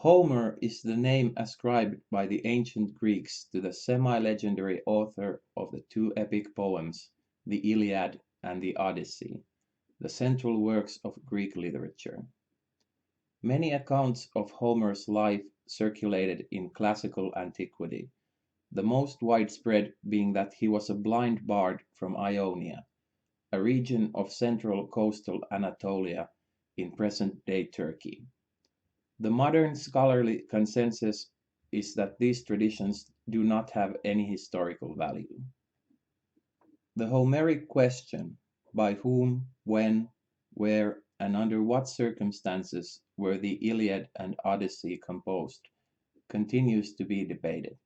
Homer is the name ascribed by the ancient Greeks to the semi-legendary author of the two epic poems, the Iliad and the Odyssey, the central works of Greek literature. Many accounts of Homer's life circulated in classical antiquity, the most widespread being that he was a blind bard from Ionia, a region of central coastal Anatolia in present-day Turkey. The modern scholarly consensus is that these traditions do not have any historical value. The Homeric question, by whom, when, where, and under what circumstances were the Iliad and Odyssey composed, continues to be debated.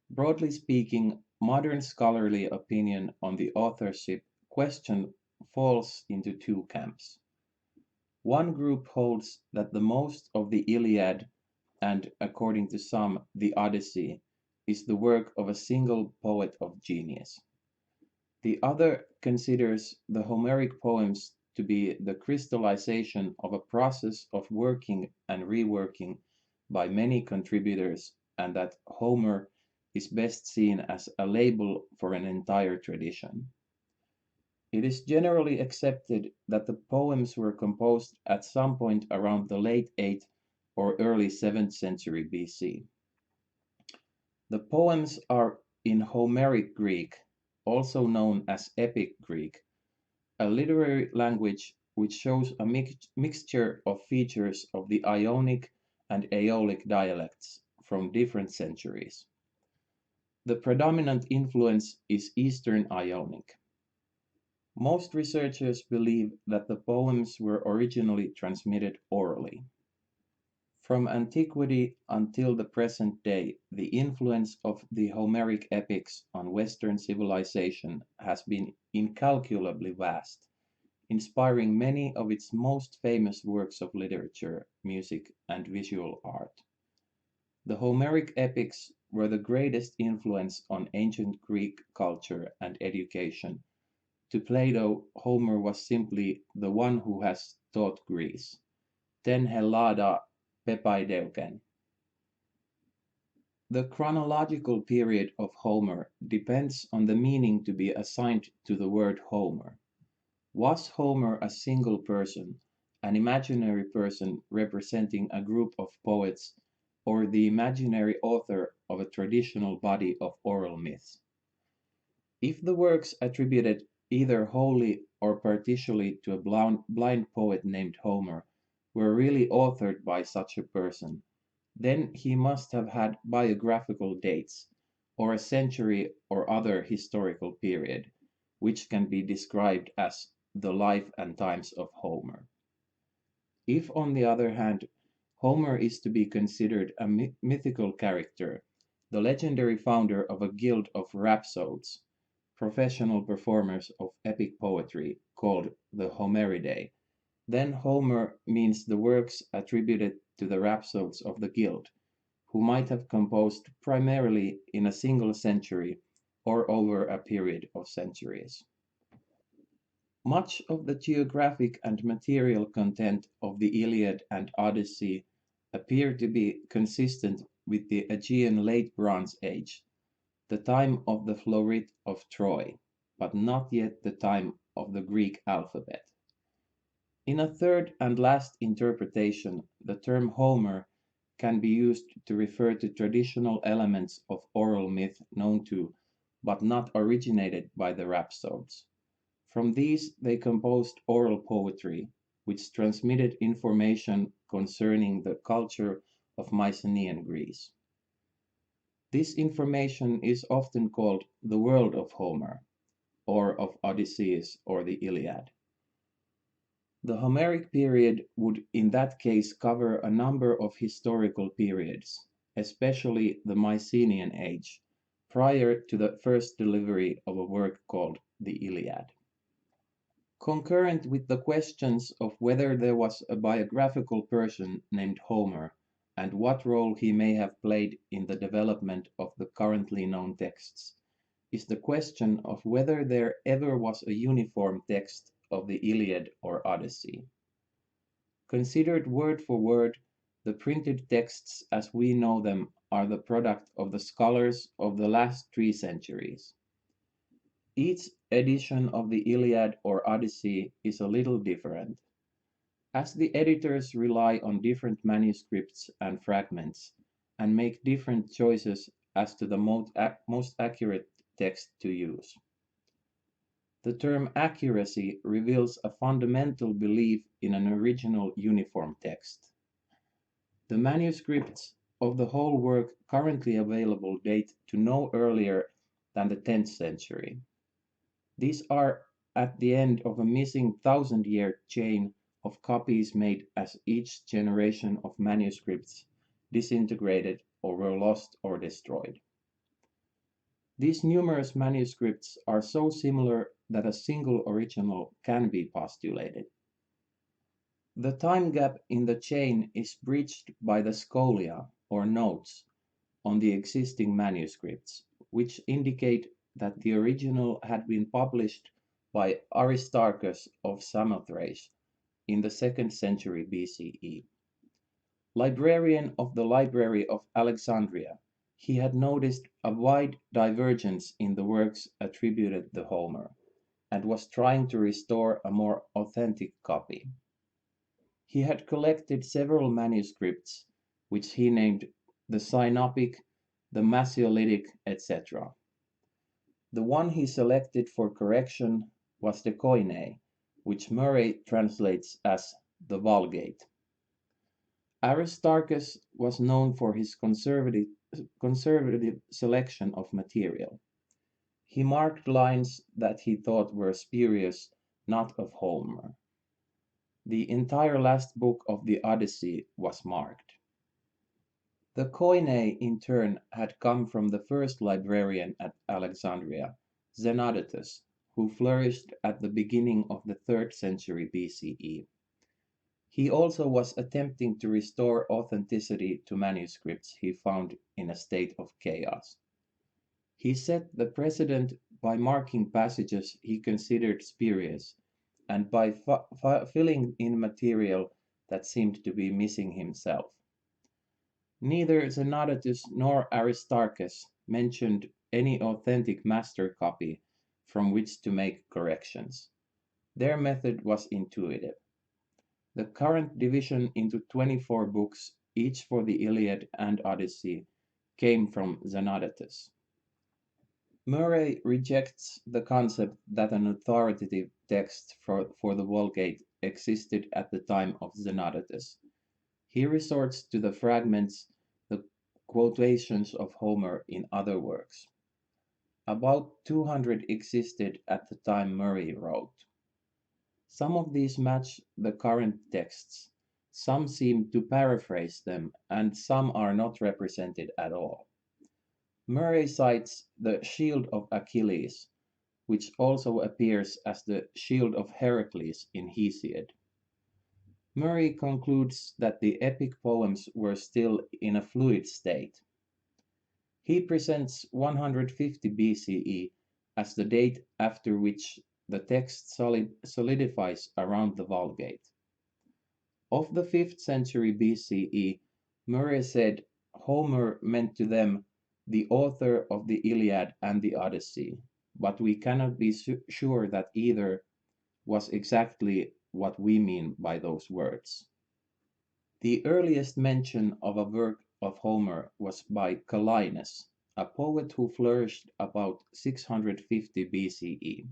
Broadly speaking, modern scholarly opinion on the authorship question falls into two camps. One group holds that the most of the Iliad and, according to some, the Odyssey, is the work of a single poet of genius. The other considers the Homeric poems to be the crystallization of a process of working and reworking by many contributors, and that Homer is best seen as a label for an entire tradition. It is generally accepted that the poems were composed at some point around the late 8th or early 7th century BC. The poems are in Homeric Greek, also known as Epic Greek, a literary language which shows a mixture of features of the Ionic and Aeolic dialects from different centuries. The predominant influence is Eastern Ionic. Most researchers believe that the poems were originally transmitted orally. From antiquity until the present day, the influence of the Homeric epics on Western civilization has been incalculably vast, inspiring many of its most famous works of literature, music, and visual art. The Homeric epics were the greatest influence on ancient Greek culture and education. To Plato, Homer was simply the one who has taught Greece. Ten Hellada Pepaideuken. The chronological period of Homer depends on the meaning to be assigned to the word Homer. Was Homer a single person, an imaginary person representing a group of poets, or the imaginary author of a traditional body of oral myths? If the works attributed either wholly or partially to a blind poet named Homer were really authored by such a person, then he must have had biographical dates, or a century or other historical period, which can be described as the life and times of Homer. If, on the other hand, Homer is to be considered a mythical character, the legendary founder of a guild of rhapsodes, professional performers of epic poetry called the Homeridae, then Homer means the works attributed to the rhapsodes of the guild, who might have composed primarily in a single century or over a period of centuries. Much of the geographic and material content of the Iliad and Odyssey appear to be consistent with the Aegean Late Bronze Age, the time of the florid of Troy, but not yet the time of the Greek alphabet. In a third and last interpretation, the term Homer can be used to refer to traditional elements of oral myth known to, but not originated by the rhapsodes. From these they composed oral poetry, which transmitted information concerning the culture of Mycenaean Greece. This information is often called the world of Homer, or of Odysseus or the Iliad. The Homeric period would in that case cover a number of historical periods, especially the Mycenaean age, prior to the first delivery of a work called the Iliad. Concurrent with the questions of whether there was a biographical person named Homer and what role he may have played in the development of the currently known texts, is the question of whether there ever was a uniform text of the Iliad or Odyssey. Considered word for word, The printed texts as we know them are the product of the scholars of the last 3 centuries. Each edition of the Iliad or Odyssey is a little different. As the editors rely on different manuscripts and fragments, and make different choices as to the most accurate text to use. The term accuracy reveals a fundamental belief in an original uniform text. The manuscripts of the whole work currently available date to no earlier than the 10th century. These are at the end of a missing 1,000-year chain of copies made as each generation of manuscripts disintegrated or were lost or destroyed. These numerous manuscripts are so similar that a single original can be postulated. The time gap in the chain is bridged by the scholia, or notes, on the existing manuscripts, which indicate that the original had been published by Aristarchus of Samothrace in the 2nd century BCE. Librarian of the Library of Alexandria, he had noticed a wide divergence in the works attributed to Homer, and was trying to restore a more authentic copy. He had collected several manuscripts, which he named the Synoptic, the Masiolytic, etc. The one he selected for correction was the Koine, which Murray translates as the Vulgate. Aristarchus was known for his conservative selection of material. He marked lines that he thought were spurious, not of Homer. The entire last book of the Odyssey was marked. The Koine, in turn, had come from the first librarian at Alexandria, Xenodotus, who flourished at the beginning of the 3rd century BCE. He also was attempting to restore authenticity to manuscripts he found in a state of chaos. He set the precedent by marking passages he considered spurious, and by filling in material that seemed to be missing himself. Neither Xenodotus nor Aristarchus mentioned any authentic master copy from which to make corrections. Their method was intuitive. The current division into 24 books, each for the Iliad and Odyssey, came from Xenodotus. Murray rejects the concept that an authoritative text for the Vulgate existed at the time of Xenodotus. He resorts to the fragments, the quotations of Homer in other works. About 200 existed at the time Murray wrote. Some of these match the current texts, some seem to paraphrase them, and some are not represented at all. Murray cites the Shield of Achilles, which also appears as the Shield of Heracles in Hesiod. Murray concludes that the epic poems were still in a fluid state. He presents 150 BCE as the date after which the text solidifies around the Vulgate. Of the 5th century BCE, Murray said Homer meant to them the author of the Iliad and the Odyssey, but we cannot be sure that either was exactly what we mean by those words. The earliest mention of a work of Homer was by Calinus, a poet who flourished about 650 BCE.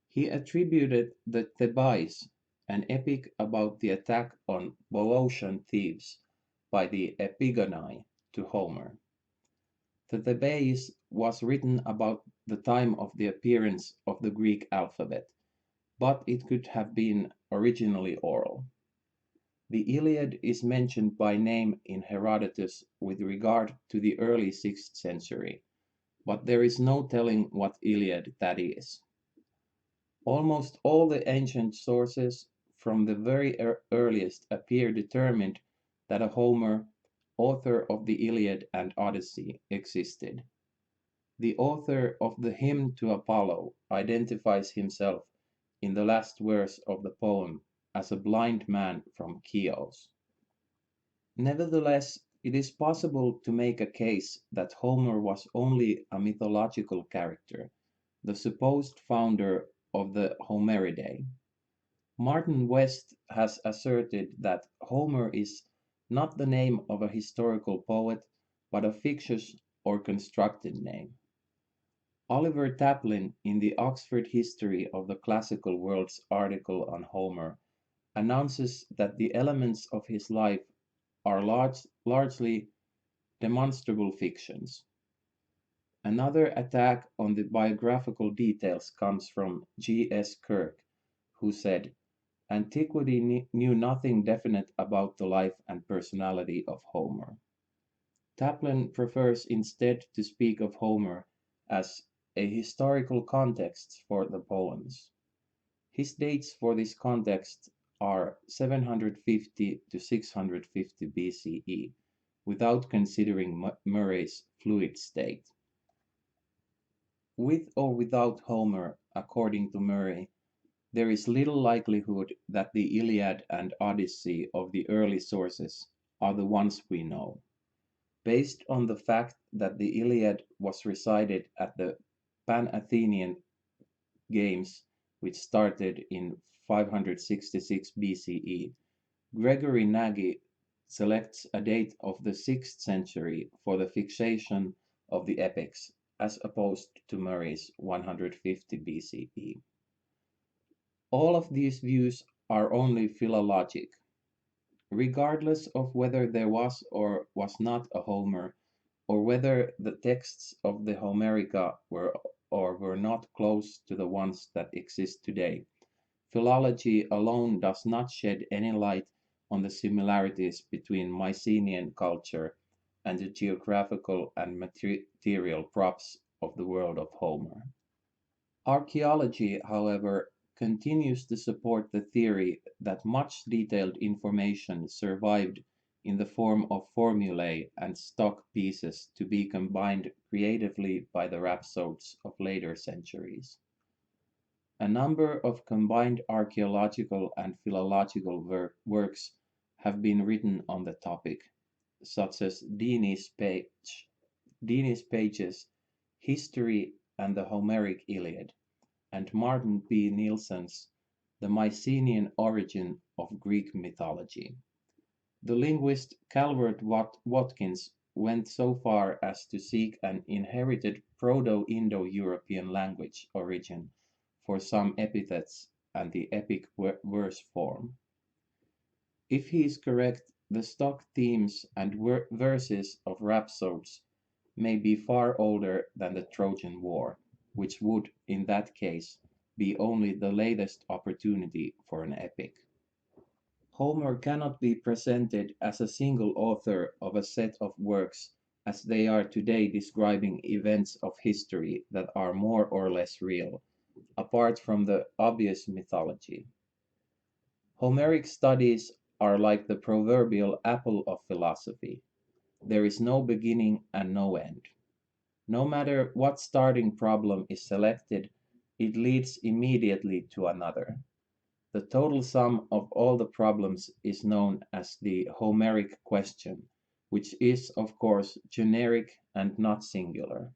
He attributed the Thebais, an epic about the attack on Boeotian Thebes by the Epigoni, to Homer. The Thebais was written about the time of the appearance of the Greek alphabet, but it could have been originally oral. The Iliad is mentioned by name in Herodotus with regard to the early 6th century, but there is no telling what Iliad that is. Almost all the ancient sources from the very earliest appear determined that a Homer, author of the Iliad and Odyssey, existed. The author of the hymn to Apollo identifies himself in the last verse of the poem as a blind man from Chios. Nevertheless, it is possible to make a case that Homer was only a mythological character, the supposed founder of the Homeridae. Martin West has asserted that Homer is not the name of a historical poet, but a fictitious or constructed name. Oliver Taplin, in the Oxford History of the Classical Worlds article on Homer, announces that the elements of his life are largely demonstrable fictions. Another attack on the biographical details comes from G. S. Kirk, who said, Antiquity knew nothing definite about the life and personality of Homer. Taplin prefers instead to speak of Homer as a historical context for the poems. His dates for this context are 750 to 650 BCE, without considering Murray's fluid state. With or without Homer, according to Murray, there is little likelihood that the Iliad and Odyssey of the early sources are the ones we know. Based on the fact that the Iliad was recited at the Pan-Athenian Games, which started in 566 BCE, Gregory Nagy selects a date of the 6th century for the fixation of the epics, as opposed to Murray's 150 BCE. All of these views are only philologic. Regardless of whether there was or was not a Homer, or whether the texts of the Homerica were or were not close to the ones that exist today, philology alone does not shed any light on the similarities between Mycenaean culture and the geographical and material props of the world of Homer. Archaeology, however, continues to support the theory that much detailed information survived in the form of formulae and stock pieces to be combined creatively by the rhapsodes of later centuries. A number of combined archaeological and philological works have been written on the topic, such as Denis Page's History and the Homeric Iliad, and Martin B. Nielsen's The Mycenaean Origin of Greek Mythology. The linguist Calvert Watkins went so far as to seek an inherited Proto-Indo-European language origin for some epithets and the epic verse form. If he is correct, the stock themes and verses of rhapsodes may be far older than the Trojan War, which would, in that case, be only the latest opportunity for an epic. Homer cannot be presented as a single author of a set of works as they are today describing events of history that are more or less real, apart from the obvious mythology. Homeric studies are like the proverbial apple of philosophy. There is no beginning and no end. No matter what starting problem is selected, it leads immediately to another. The total sum of all the problems is known as the Homeric question, which is, of course, generic and not singular.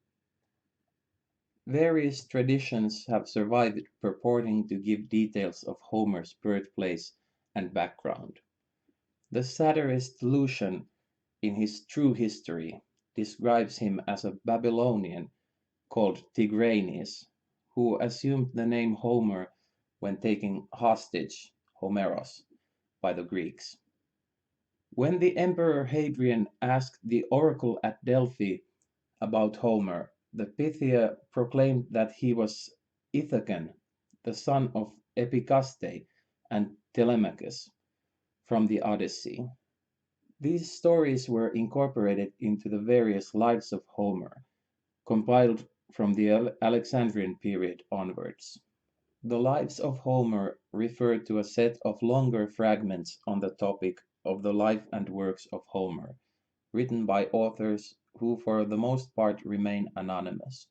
Various traditions have survived purporting to give details of Homer's birthplace and background. The satirist Lucian, in his True History, describes him as a Babylonian called Tigranes, who assumed the name Homer when taking hostage Homeros by the Greeks. When the Emperor Hadrian asked the oracle at Delphi about Homer, the Pythia proclaimed that he was Ithacan, the son of Epicaste and Telemachus, from the Odyssey. These stories were incorporated into the various lives of Homer, compiled from the Alexandrian period onwards. The Lives of Homer refer to a set of longer fragments on the topic of the life and works of Homer, written by authors who for the most part remain anonymous.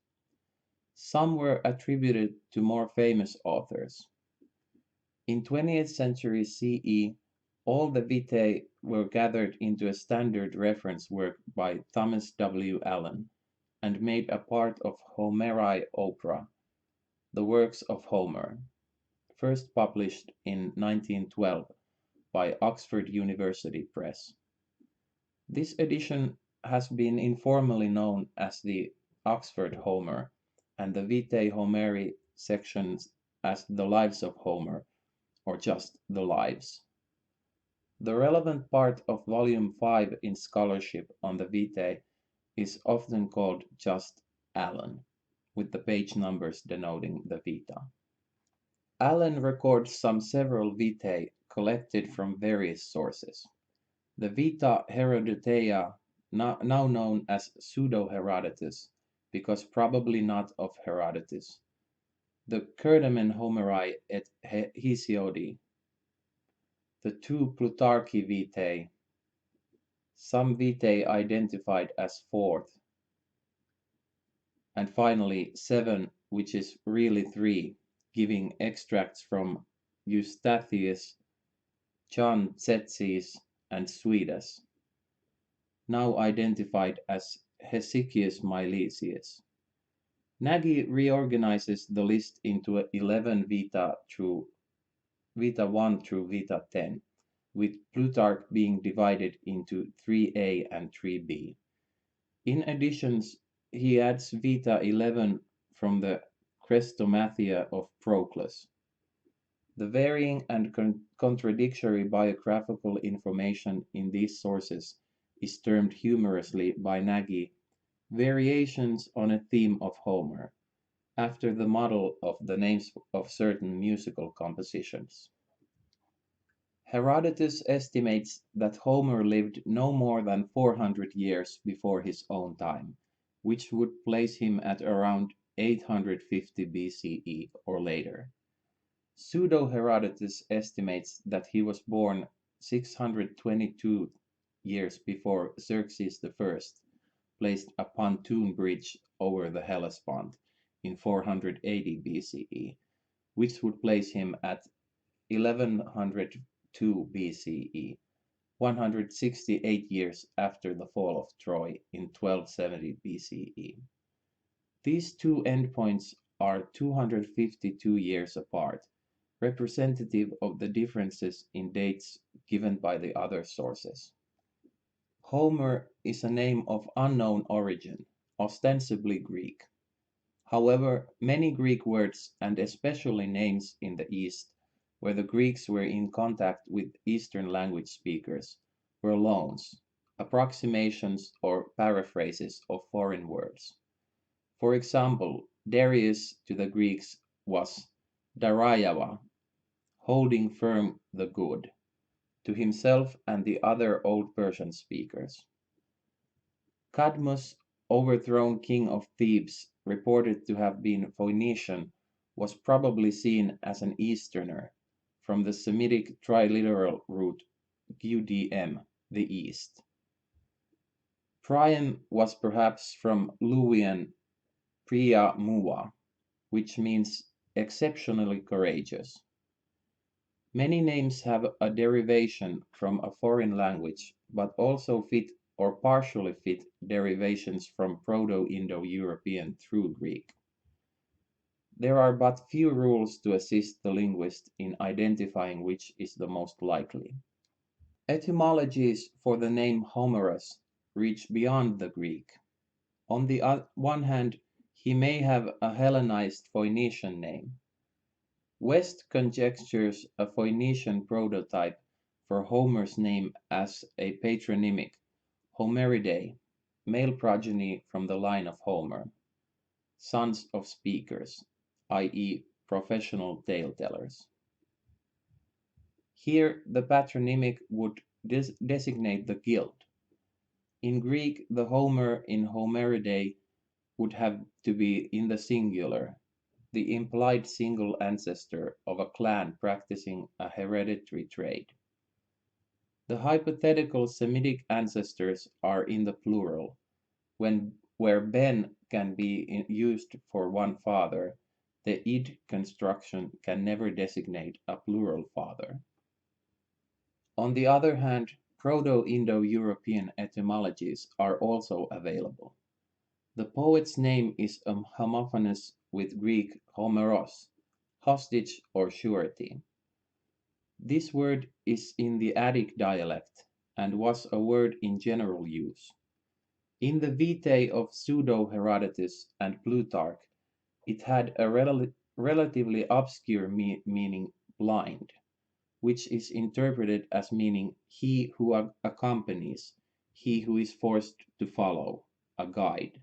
Some were attributed to more famous authors. In 20th century CE, All the vitae were gathered into a standard reference work by Thomas W. Allen and made a part of Homeri Opera, the works of Homer, first published in 1912 by Oxford University Press. This edition has been informally known as the Oxford Homer, and the Vitae Homeri sections as the Lives of Homer, or just the Lives. The relevant part of Volume 5 in scholarship on the Vitae is often called just Allen, with the page numbers denoting the Vita. Allen records some several Vitae collected from various sources. The Vita Herodoteia, now known as Pseudo-Herodotus, because probably not of Herodotus. The Cerdamen Homeri et Hesiodi. The two Plutarchi Vitae. Some Vitae identified as fourth. And finally, 7, which is really 3, giving extracts from Eustathius, John Tzetzes, and Suidas, now identified as Hesychius Milesius. Nagy reorganizes the list into 11 Vita 1 through Vita 10, with Plutarch being divided into 3a and 3b. In addition, he adds Vita 11 from the Chrestomathia of Proclus. The varying and contradictory biographical information in these sources is termed humorously by Nagy variations on a theme of Homer, after the model of the names of certain musical compositions. Herodotus estimates that Homer lived no more than 400 years before his own time, which would place him at around 850 BCE or later. Pseudo-Herodotus estimates that he was born 622 years before Xerxes I placed a pontoon bridge over the Hellespont in 480 BCE, which would place him at 1102 BCE, 168 years after the fall of Troy in 1270 BCE. These two endpoints are 252 years apart, representative of the differences in dates given by the other sources. Homer is a name of unknown origin, ostensibly Greek. However, many Greek words, and especially names in the East, where the Greeks were in contact with Eastern language speakers, were loans, approximations, or paraphrases of foreign words. For example, Darius to the Greeks was Darayawa, holding firm the good, to himself and the other Old Persian speakers. Cadmus, overthrown king of Thebes, reported to have been Phoenician, was probably seen as an Easterner, from the Semitic triliteral root Qdm, the East. Priam was perhaps from Luwian Priya Muwa, which means exceptionally courageous. Many names have a derivation from a foreign language, but also fit or partially fit derivations from Proto-Indo-European through Greek. There are but few rules to assist the linguist in identifying which is the most likely. Etymologies for the name Homerus reach beyond the Greek. On the one hand, he may have a Hellenized Phoenician name. West conjectures a Phoenician prototype for Homer's name as a patronymic, Homeridae, male progeny from the line of Homer, sons of speakers, i.e., professional tale-tellers. Here, the patronymic would designate the guild. In Greek, the Homer in Homeridae would have to be in the singular, the implied single ancestor of a clan practicing a hereditary trade. The hypothetical Semitic ancestors are in the plural, where ben can be used for one father, the id construction can never designate a plural father. On the other hand, Proto-Indo-European etymologies are also available. The poet's name is homophonous with Greek homeros, hostage or surety. This word is in the Attic dialect and was a word in general use. In the Vitae of Pseudo-Herodotus and Plutarch, it had a relatively obscure meaning blind, which is interpreted as meaning he who accompanies, he who is forced to follow, a guide.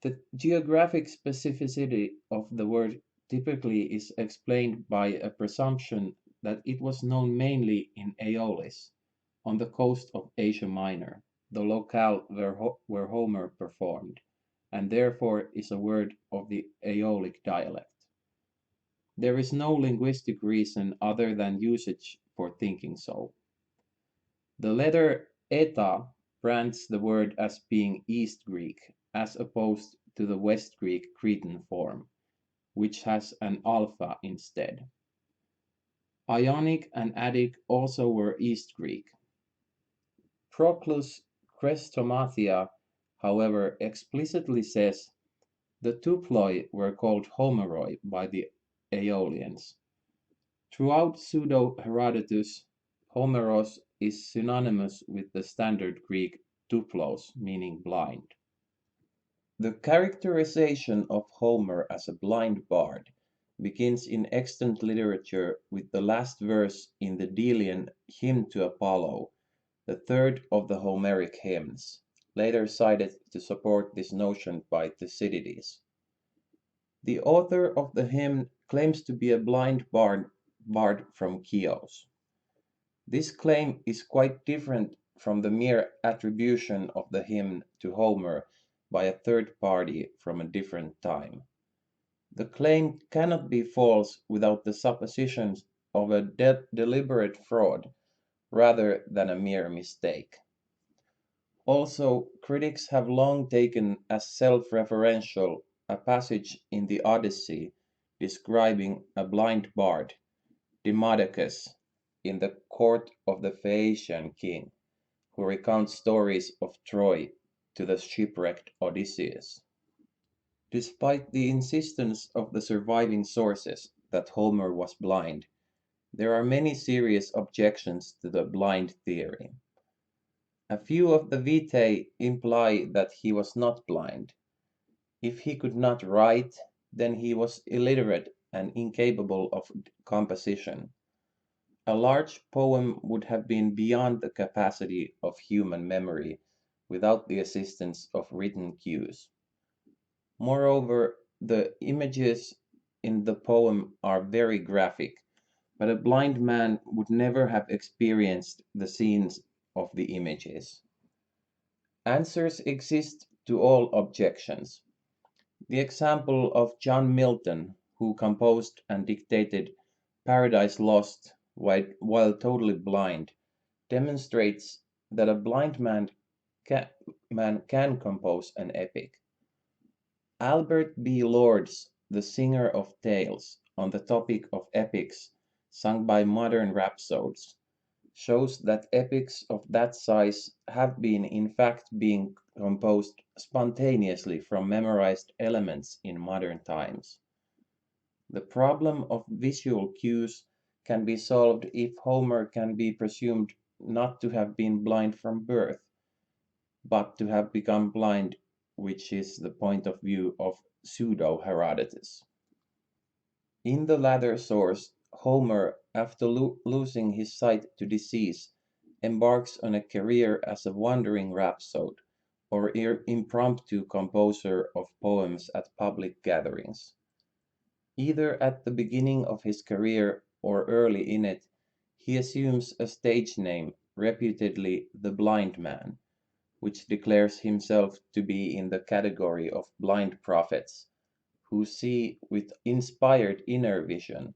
The geographic specificity of the word typically is explained by a presumption that it was known mainly in Aeolis, on the coast of Asia Minor, the locale where Homer performed, and therefore is a word of the Aeolic dialect. There is no linguistic reason other than usage for thinking so. The letter eta brands the word as being East Greek, as opposed to the West Greek Cretan form, which has an alpha instead. Ionic and Attic also were East Greek. Proclus Chrestomathia, however, explicitly says the tuploi were called Homeroi by the Aeolians. Throughout Pseudo-Herodotus, Homeros is synonymous with the standard Greek tuplos, meaning blind. The characterization of Homer as a blind bard begins in extant literature with the last verse in the Delian Hymn to Apollo, the third of the Homeric hymns, later cited to support this notion by Thucydides. The author of the hymn claims to be a blind bard from Chios. This claim is quite different from the mere attribution of the hymn to Homer by a third party from a different time. The claim cannot be false without the supposition of a deliberate fraud rather than a mere mistake. Also, critics have long taken as self-referential a passage in the Odyssey describing a blind bard, Demodocus, in the court of the Phaeacian king, who recounts stories of Troy to the shipwrecked Odysseus. Despite the insistence of the surviving sources that Homer was blind, there are many serious objections to the blind theory. A few of the Vitae imply that he was not blind. If he could not write, then he was illiterate and incapable of composition. A large poem would have been beyond the capacity of human memory without the assistance of written cues. Moreover, the images in the poem are very graphic, but a blind man would never have experienced the scenes of the images. Answers exist to all objections. The example of John Milton, who composed and dictated Paradise Lost while totally blind, demonstrates that a blind man can compose an epic. Albert B. Lord's The Singer of Tales on the topic of epics sung by modern rhapsodes shows that epics of that size have been in fact being composed spontaneously from memorized elements in modern times. The problem of visual cues can be solved if Homer can be presumed not to have been blind from birth, but to have become blind, which is the point of view of Pseudo-Herodotus. In the latter source, Homer, after losing his sight to disease, embarks on a career as a wandering rhapsode, or impromptu composer of poems at public gatherings. Either at the beginning of his career or early in it, he assumes a stage name, reputedly the Blind Man, which declares himself to be in the category of blind prophets, who see with inspired inner vision,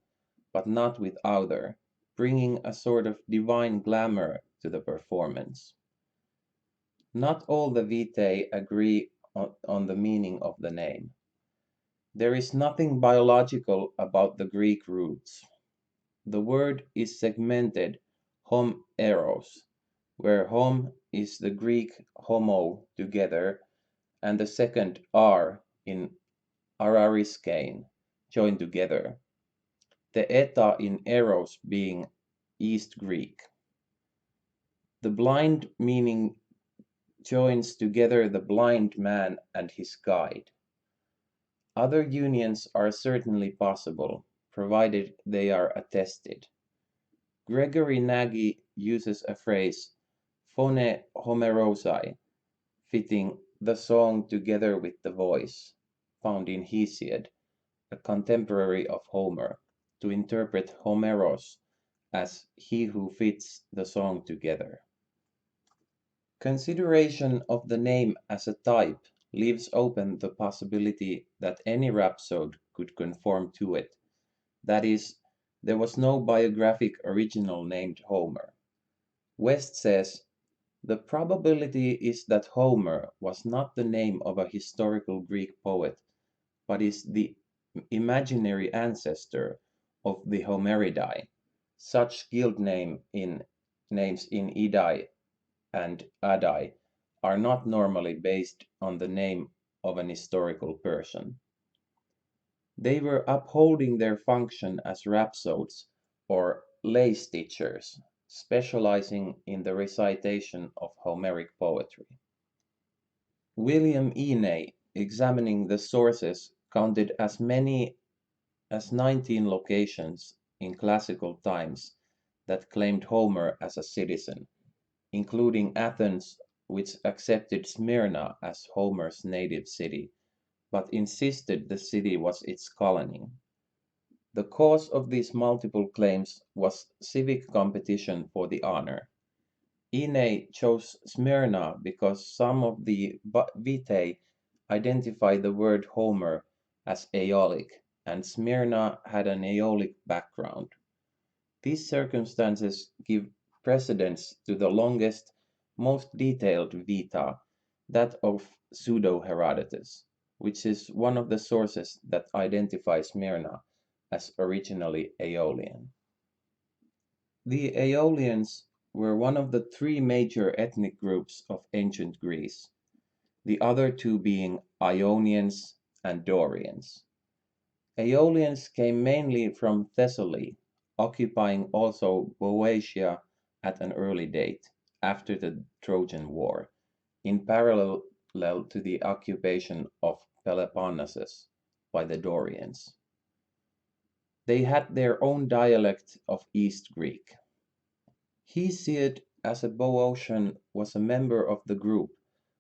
but not with outer, bringing a sort of divine glamour to the performance. Not all the Vitae agree on the meaning of the name. There is nothing biological about the Greek roots. the word is segmented hom eros, where hom is the Greek homo together and the second r in arariskane joined together, the eta in eros being East Greek. The blind meaning joins together the blind man and his guide. Other unions are certainly possible, provided they are attested. Gregory Nagy uses a phrase phone homerosai, fitting the song together with the voice, found in Hesiod, a contemporary of Homer, to interpret Homeros as he who fits the song together. Consideration of the name as a type leaves open the possibility that any rhapsode could conform to it. That is, there was no biographic original named Homer. West says, the probability is that Homer was not the name of a historical Greek poet, but is the imaginary ancestor of the Homeridae. Such names in Idai and Adai are not normally based on the name of an historical person. They were upholding their function as rhapsodes or lay stitchers, specializing in the recitation of Homeric poetry. William Eney, examining the sources, counted as many as 19 locations in classical times that claimed Homer as a citizen, including Athens, which accepted Smyrna as Homer's native city, but insisted the city was its colony. The cause of these multiple claims was civic competition for the honor. Eney chose Smyrna because some of the Vitae identify the word Homer as Aeolic, and Smyrna had an Aeolic background. These circumstances give precedence to the longest, most detailed Vita, that of Pseudo-Herodotus, which is one of the sources that identify Smyrna as originally Aeolian. The Aeolians were one of the three major ethnic groups of ancient Greece, the other two being Ionians and Dorians. Aeolians came mainly from Thessaly, occupying also Boeotia at an early date, after the Trojan War, in parallel to the occupation of Peloponnesus by the Dorians. They had their own dialect of East Greek. Hesiod, as a Boeotian, was a member of the group,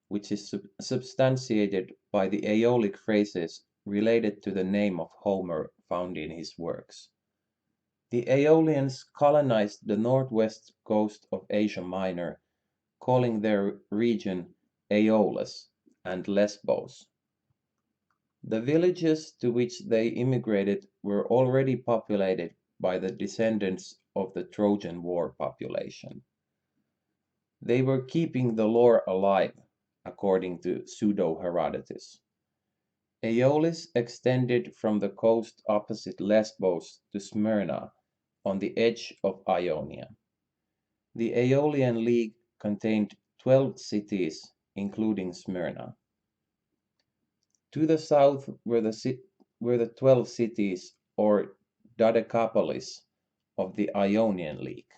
which is substantiated by the Aeolic phrases related to the name of Homer found in his works. The Aeolians colonized the northwest coast of Asia Minor, calling their region Aeolus and Lesbos. The villages to which they immigrated were already populated by the descendants of the Trojan War population. They were keeping the lore alive, according to Pseudo-Herodotus. Aeolis extended from the coast opposite Lesbos to Smyrna, on the edge of Ionia. The Aeolian League contained 12 cities, including Smyrna. To the south were the 12 cities, or Dodecapolis, of the Ionian League.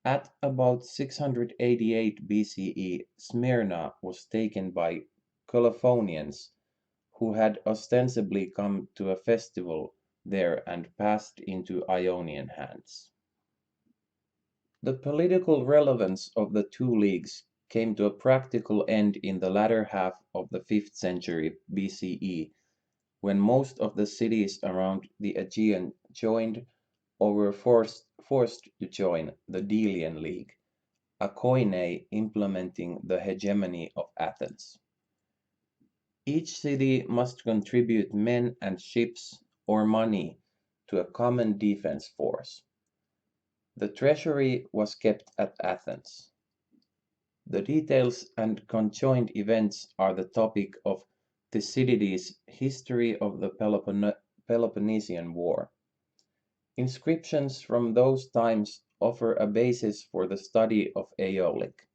At about 688 BCE, Smyrna was taken by Colophonians, who had ostensibly come to a festival there and passed into Ionian hands. The political relevance of the two leagues came to a practical end in the latter half of the 5th century BCE, when most of the cities around the Aegean joined or were forced to join the Delian League, a koine implementing the hegemony of Athens. Each city must contribute men and ships or money to a common defense force. The treasury was kept at Athens. The details and conjoined events are the topic of Thucydides' History of the Peloponnesian War. Inscriptions from those times offer a basis for the study of Aeolic.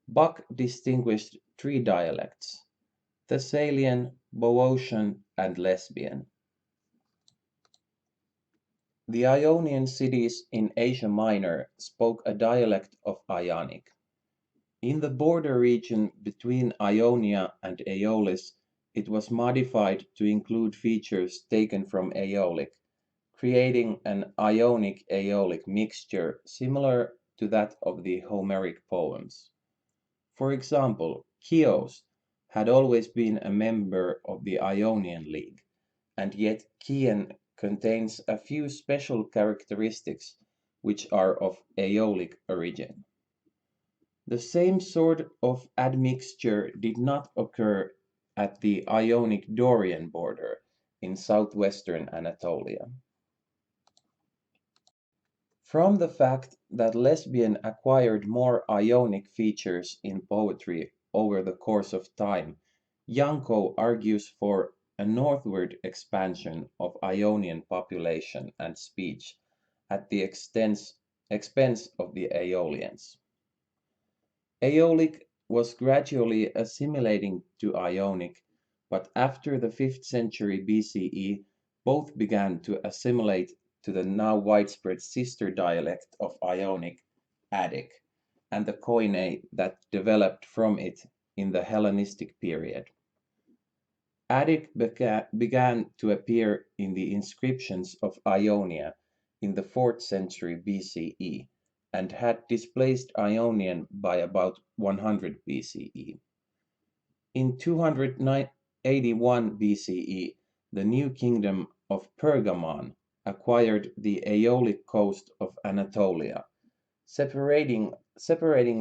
Buck distinguished three dialects: Thessalian, Boeotian, and Lesbian. The Ionian cities in Asia Minor spoke a dialect of Ionic. In the border region between Ionia and Aeolis, it was modified to include features taken from Aeolic, creating an Ionic-Aeolic mixture similar to that of the Homeric poems. For example, Chios had always been a member of the Ionian League, and yet Chian contains a few special characteristics which are of Aeolic origin. The same sort of admixture did not occur at the Ionic-Dorian border in southwestern Anatolia. From the fact that Lesbian acquired more Ionic features in poetry over the course of time, Janko argues for a northward expansion of Ionian population and speech at the expense of the Aeolians. Aeolic was gradually assimilating to Ionic, but after the 5th century BCE, both began to assimilate to the now widespread sister dialect of Ionic, Attic, and the Koine that developed from it in the Hellenistic period. Attic began to appear in the inscriptions of Ionia in the 4th century BCE and had displaced Ionian by about 100 BCE. In 281 BCE, the new kingdom of Pergamon acquired the Aeolic coast of Anatolia, separating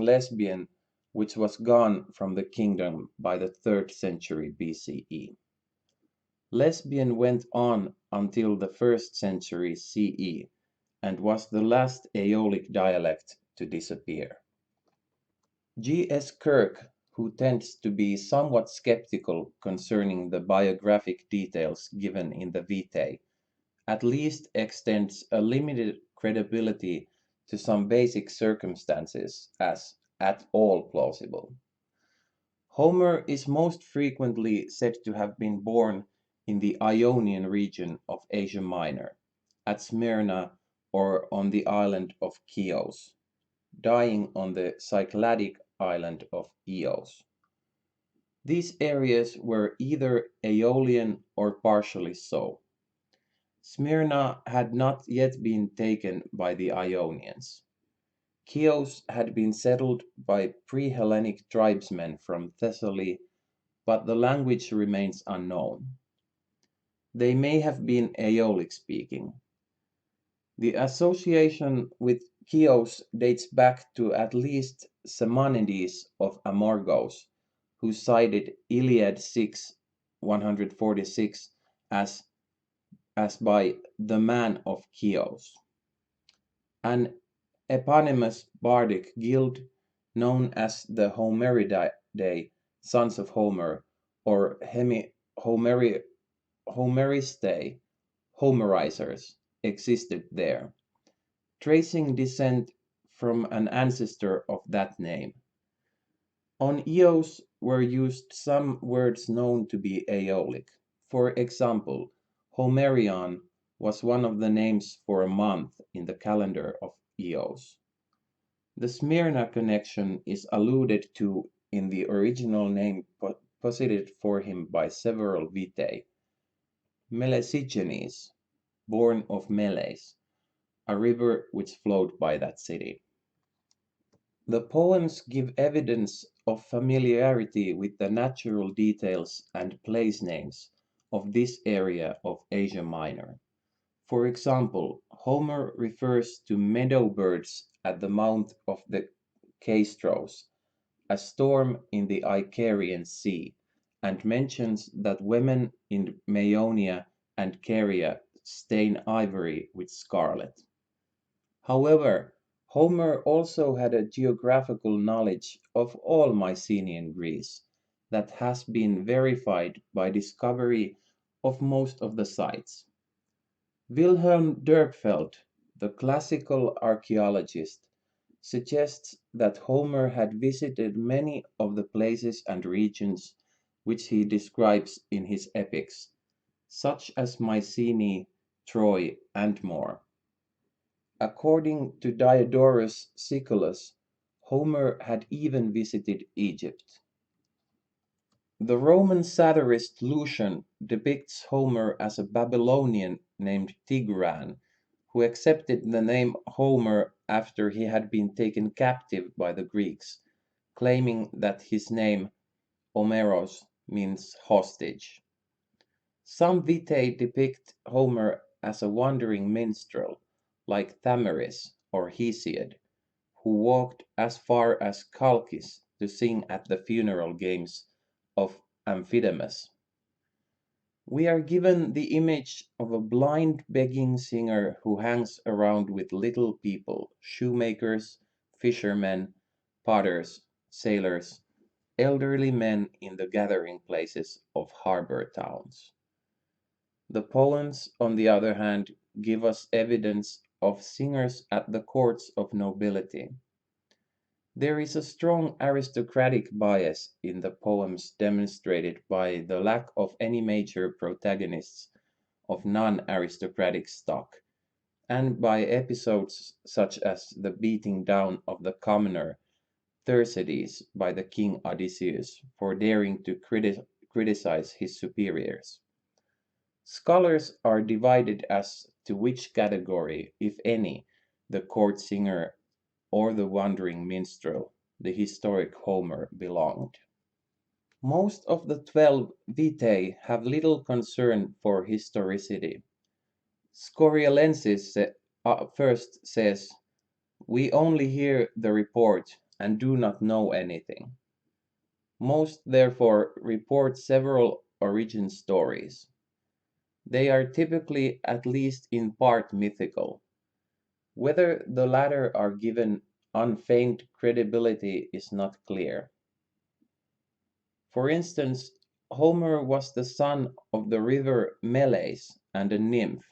Lesbian, which was gone from the kingdom by the 3rd century BCE. Lesbian went on until the 1st century CE and was the last Aeolic dialect to disappear. G. S. Kirk, who tends to be somewhat skeptical concerning the biographic details given in the Vitae, at least extends a limited credibility to some basic circumstances as at all plausible. Homer is most frequently said to have been born in the Ionian region of Asia Minor, at Smyrna or on the island of Chios, dying on the Cycladic island of Eos. These areas were either Aeolian or partially so. Smyrna had not yet been taken by the Ionians. Chios had been settled by pre-Hellenic tribesmen from Thessaly, but the language remains unknown. They may have been Aeolic speaking. The association with Chios dates back to at least Simonides of Amorgos, who cited Iliad 6:146 as by the man of Chios. An eponymous bardic guild known as the Homeridae, sons of Homer, or Homeristae, Homerizers, existed there, tracing descent from an ancestor of that name. On Eos were used some words known to be Aeolic. For example, Homerion was one of the names for a month in the calendar of Eos. The Smyrna connection is alluded to in the original name posited for him by several Vitae. Melesigenes, born of Meles, a river which flowed by that city. The poems give evidence of familiarity with the natural details and place names of this area of Asia Minor. For example, Homer refers to meadow birds at the mouth of the Caistros, a storm in the Icarian Sea, and mentions that women in Maeonia and Caria stain ivory with scarlet. However, Homer also had a geographical knowledge of all Mycenaean Greece that has been verified by discovery of most of the sites. Wilhelm Dürpfeld, the classical archaeologist, suggests that Homer had visited many of the places and regions which he describes in his epics, such as Mycenae, Troy, and more. According to Diodorus Siculus, Homer had even visited Egypt. The Roman satirist Lucian depicts Homer as a Babylonian named Tigran, who accepted the name Homer after he had been taken captive by the Greeks, claiming that his name, Omeros, means hostage. Some Vitae depict Homer as a wandering minstrel, like Thamyris or Hesiod, who walked as far as Chalcis to sing at the funeral games of Amphidamas. We are given the image of a blind begging singer who hangs around with little people, shoemakers, fishermen, potters, sailors, elderly men in the gathering places of harbor towns. The poems, on the other hand, give us evidence of singers at the courts of nobility. There is a strong aristocratic bias in the poems demonstrated by the lack of any major protagonists of non-aristocratic stock, and by episodes such as the beating down of the commoner Thersites by the king Odysseus for daring to criticize his superiors. Scholars are divided as to which category, if any, the court singer or the wandering minstrel, the historic Homer, belonged. Most of the 12 Vitae have little concern for historicity. Scorialensis first says, "We only hear the report and do not know anything." Most therefore report several origin stories. They are typically at least in part mythical. Whether the latter are given unfeigned credibility is not clear. For instance, Homer was the son of the river Meles and a nymph.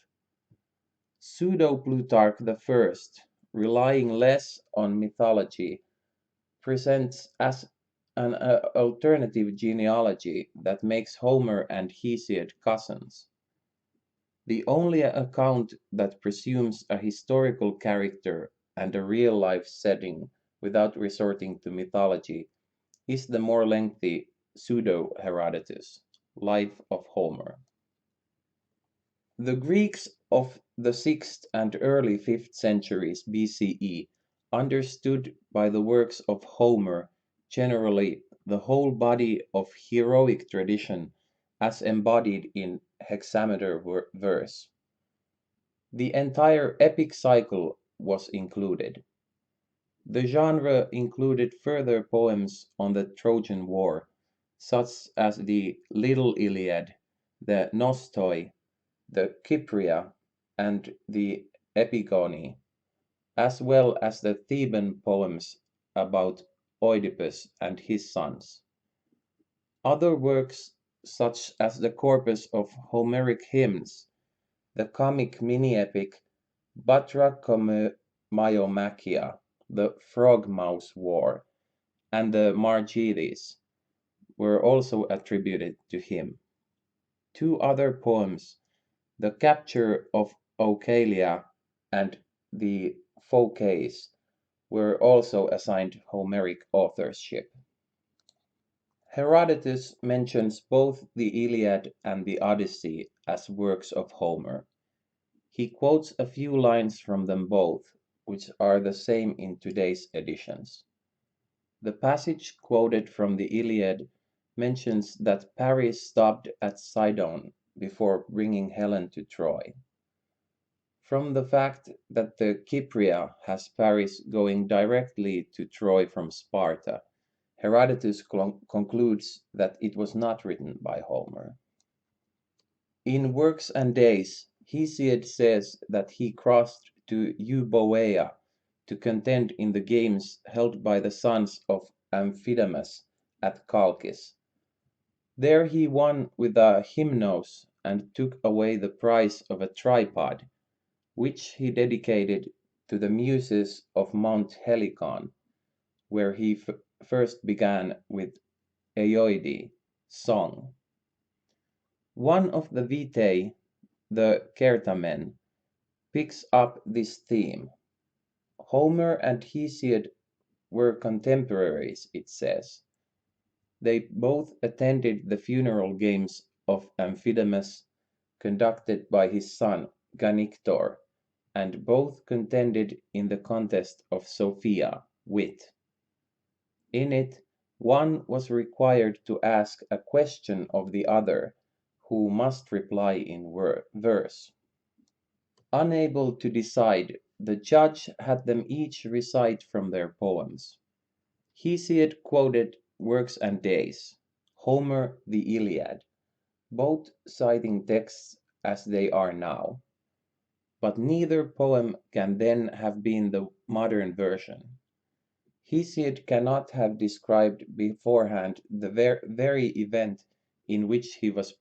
Pseudo-Plutarch the First, relying less on mythology, presents as an alternative genealogy that makes Homer and Hesiod cousins. The only account that presumes a historical character and a real-life setting without resorting to mythology is the more lengthy Pseudo-Herodotus, Life of Homer. The Greeks of the 6th and early 5th centuries BCE understood by the works of Homer generally the whole body of heroic tradition as embodied in hexameter verse. The entire epic cycle was included. The genre included further poems on the Trojan War, such as the Little Iliad, the Nostoi, the Cypria, and the Epigoni, as well as the Theban poems about Oedipus and his sons. Other works, such as the corpus of Homeric hymns, the comic mini-epic Batrachomyomachia, the Frog-Mouse War, and the Margides, were also attributed to him. Two other poems, the Capture of Oechalia and the Phocaeus, were also assigned Homeric authorship. Herodotus mentions both the Iliad and the Odyssey as works of Homer. He quotes a few lines from them both, which are the same in today's editions. The passage quoted from the Iliad mentions that Paris stopped at Sidon before bringing Helen to Troy. From the fact that the Cypria has Paris going directly to Troy from Sparta, Herodotus concludes that it was not written by Homer. In Works and Days, Hesiod says that he crossed to Euboea to contend in the games held by the sons of Amphidamas at Chalcis. There he won with a hymnos and took away the price of a tripod, which he dedicated to the muses of Mount Helicon, where he first began with Aeoide, song. One of the Vitae, the Certamen, picks up this theme. Homer and Hesiod were contemporaries, it says. They both attended the funeral games of Amphidamas, conducted by his son Ganictor, and both contended in the contest of Sophia, wit. In it, one was required to ask a question of the other, who must reply in verse. Unable to decide, the judge had them each recite from their poems. Hesiod quoted Works and Days, Homer the Iliad, both citing texts as they are now. But neither poem can then have been the modern version. Hesiod cannot have described beforehand the very event in which he was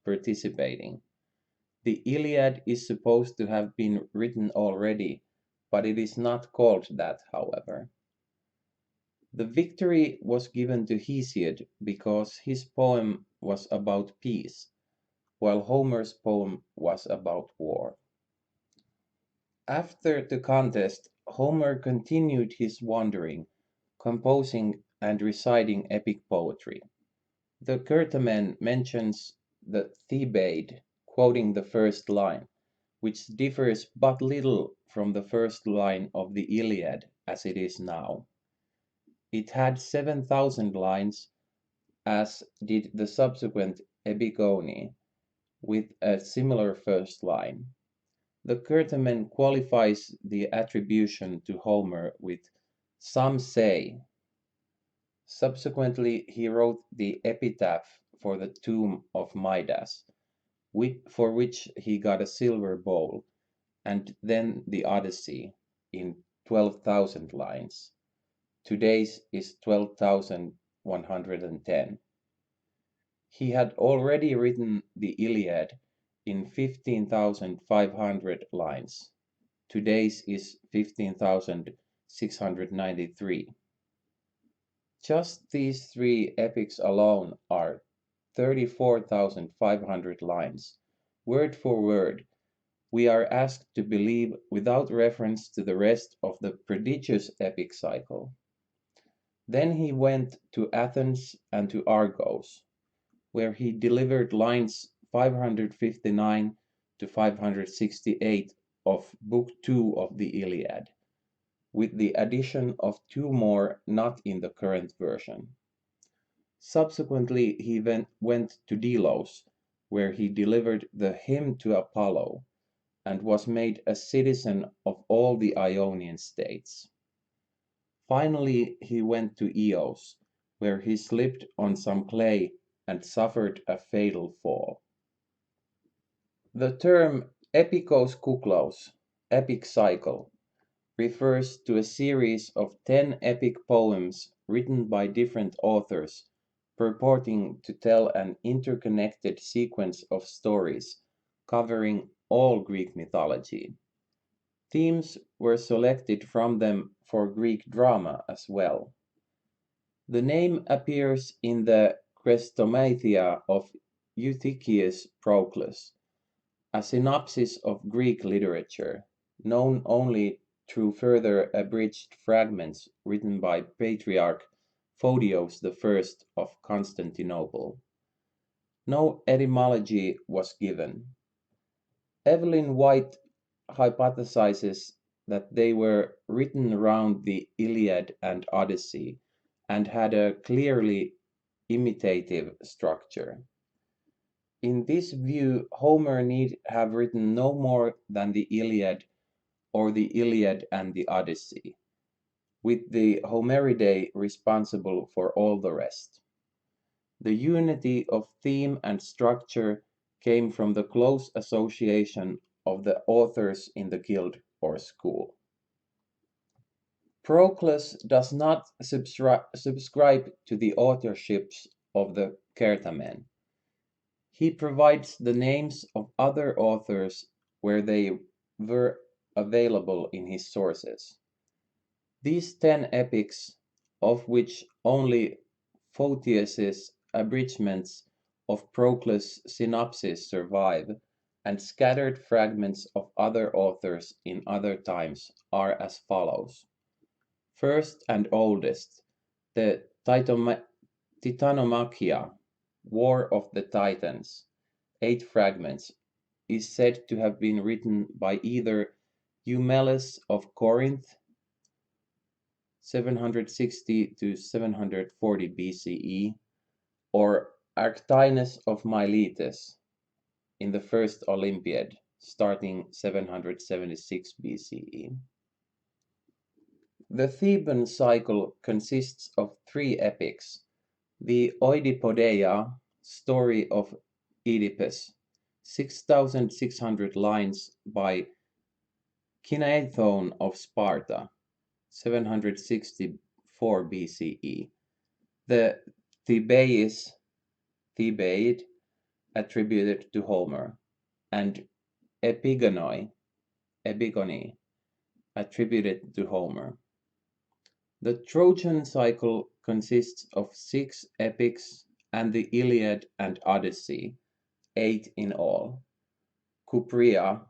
participating. The Iliad is supposed to have been written already, but it is not called that, however. The victory was given to Hesiod because his poem was about peace, while Homer's poem was about war. After the contest, Homer continued his wandering, composing and reciting epic poetry. The Certamen mentions the Thebaid, quoting the first line, which differs but little from the first line of the Iliad as it is now. It had 7,000 lines, as did the subsequent Epigone, with a similar first line. The Certamen qualifies the attribution to Homer with "some say." Subsequently, he wrote the epitaph for the tomb of Midas, for which he got a silver bowl, and then the Odyssey in 12,000 lines. Today's is 12,110. He had already written the Iliad in 15,500 lines. Today's is 15,693. Just these three epics alone are 34,500 lines, word for word, we are asked to believe without reference to the rest of the prodigious epic cycle. Then he went to Athens and to Argos, where he delivered lines 559 to 568 of Book 2 of the Iliad, with the addition of two more not in the current version. Subsequently, he went to Delos, where he delivered the Hymn to Apollo, and was made a citizen of all the Ionian states. Finally, he went to Eos, where he slipped on some clay and suffered a fatal fall. The term epikos kuklos, epic cycle, refers to a series of 10 epic poems written by different authors, purporting to tell an interconnected sequence of stories covering all Greek mythology. Themes were selected from them for Greek drama as well. The name appears in the Chrestomathia of Eutychius Proclus, a synopsis of Greek literature, known only through further abridged fragments written by Patriarch Photios I of Constantinople. No etymology was given. Evelyn White hypothesizes that they were written around the Iliad and Odyssey and had a clearly imitative structure. In this view, Homer need have written no more than the Iliad or the Iliad and the Odyssey, with the Homeridae responsible for all the rest. The unity of theme and structure came from the close association of the authors in the guild or school. Proclus does not subscribe to the authorships of the Certamen. He provides the names of other authors where they were available in his sources. These 10 epics, of which only Photius's abridgments of Proclus' synopsis survive, and scattered fragments of other authors in other times, are as follows. First and oldest, the Titanomachia, War of the Titans, 8 fragments, is said to have been written by either Eumelus of Corinth, 760 to 740 BCE, or Arctinus of Miletus in the First Olympiad, starting 776 BCE. The Theban cycle consists of 3 epics: the Oedipodeia, story of Oedipus, 6,600 lines by Kinaethon of Sparta, 764 BCE; the Thebaid, attributed to Homer; and Epigoni, attributed to Homer. The Trojan cycle consists of 6 epics and the Iliad and Odyssey, 8 in all. Cypria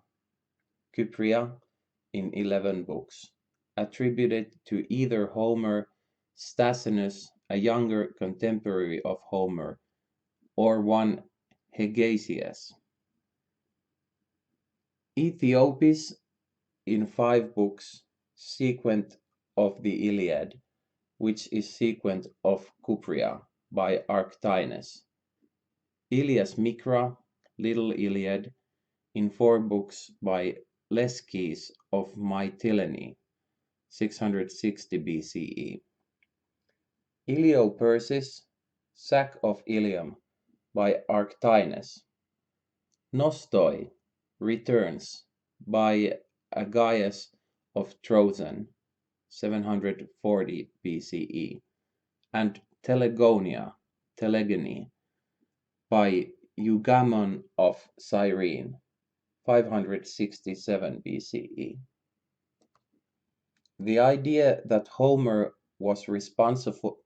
in 11 books, attributed to either Homer, Stasinus, a younger contemporary of Homer, or one Hegesias. Ethiopis in 5 books, sequent of the Iliad, which is sequent of Cypria by Arctinus. Ilias Micra, Little Iliad, in 4 books by Lesches of Mytilene, 660 BCE. Iliopersis, Sack of Ilium, by Arctinus. Nostoi, Returns, by Agaius of Trozen, 740 BCE, and Telegony, by Eugamon of Cyrene, 567 BCE. The idea that Homer was responsible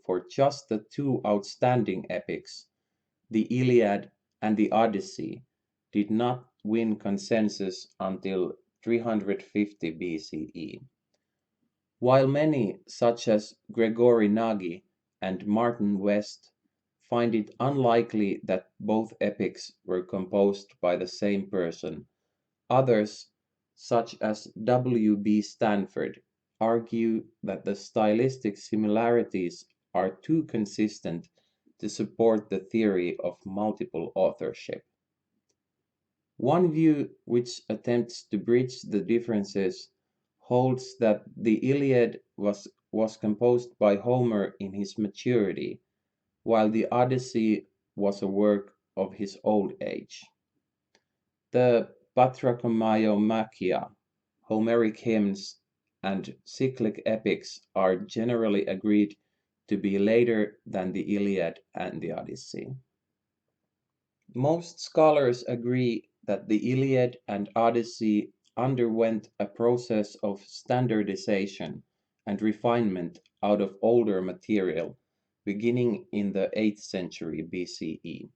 for just the 2 outstanding epics, the Iliad and the Odyssey, did not win consensus until 350 BCE. While many, such as Gregory Nagy and Martin West, find it unlikely that both epics were composed by the same person, others, such as W. B. Stanford, argue that the stylistic similarities are too consistent to support the theory of multiple authorship. One view, which attempts to bridge the differences, holds that the Iliad was composed by Homer in his maturity, while the Odyssey was a work of his old age. The Patrachomyomachia, Homeric hymns, and cyclic epics are generally agreed to be later than the Iliad and the Odyssey. Most scholars agree that the Iliad and Odyssey underwent a process of standardization and refinement out of older material beginning in the 8th century BCE.